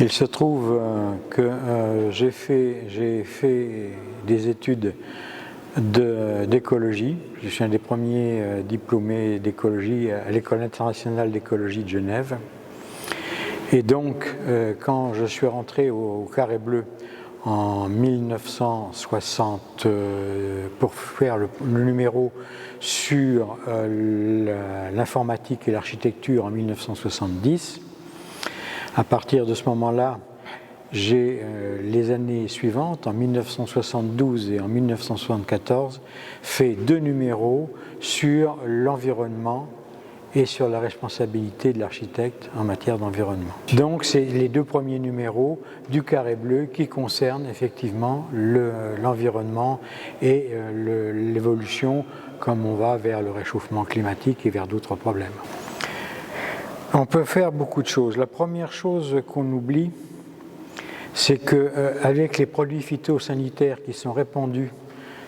Il se trouve que j'ai fait des études d'écologie. Je suis un des premiers diplômés d'écologie à l'École internationale d'écologie de Genève. Et donc, quand je suis rentré au Carré Bleu en 1960 pour faire le numéro sur l'informatique et l'architecture en 1970, à partir de ce moment-là, j'ai les années suivantes, en 1972 et en 1974, fait 2 numéros sur l'environnement et sur la responsabilité de l'architecte en matière d'environnement. Donc c'est les 2 premiers numéros du Carré Bleu qui concernent effectivement l'environnement et l'évolution comme on va vers le réchauffement climatique et vers d'autres problèmes. On peut faire beaucoup de choses. La première chose qu'on oublie, c'est qu'avec les produits phytosanitaires qui sont répandus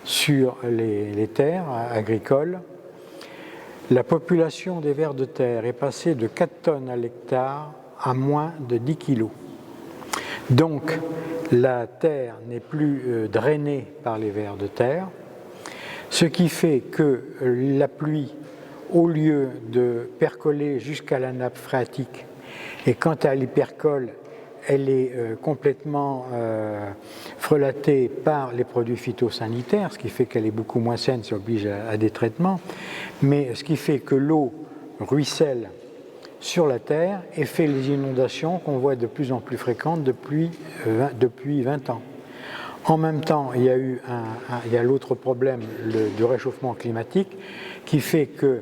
sur les terres agricoles, la population des vers de terre est passée de 4 tonnes à l'hectare à moins de 10 kilos. Donc la terre n'est plus drainée par les vers de terre, ce qui fait que la pluie, au lieu de percoler jusqu'à la nappe phréatique, et quand elle y percole, elle est complètement frelatée par les produits phytosanitaires, ce qui fait qu'elle est beaucoup moins saine, ça oblige à des traitements, mais ce qui fait que l'eau ruisselle sur la terre et fait les inondations qu'on voit de plus en plus fréquentes depuis 20 ans. En même temps, il y a l'autre problème du réchauffement climatique qui fait que,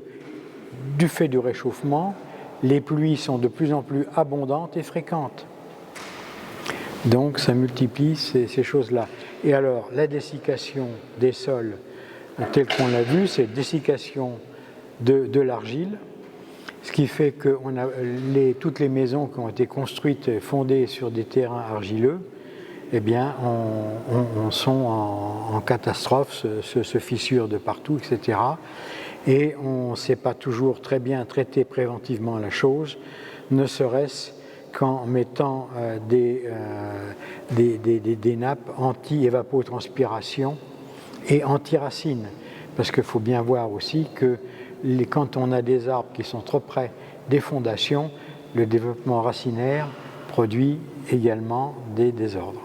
du fait du réchauffement, les pluies sont de plus en plus abondantes et fréquentes. Donc ça multiplie ces choses-là. Et alors, la dessiccation des sols, telle qu'on l'a vu, c'est dessiccation de l'argile, ce qui fait que toutes les maisons qui ont été construites et fondées sur des terrains argileux, eh bien, sont en catastrophe, se fissurent de partout, etc. Et on ne sait pas toujours très bien traiter préventivement la chose, ne serait-ce qu'en mettant des nappes anti-évapotranspiration et anti-racines. Parce qu'il faut bien voir aussi que quand on a des arbres qui sont trop près des fondations, le développement racinaire produit également des désordres.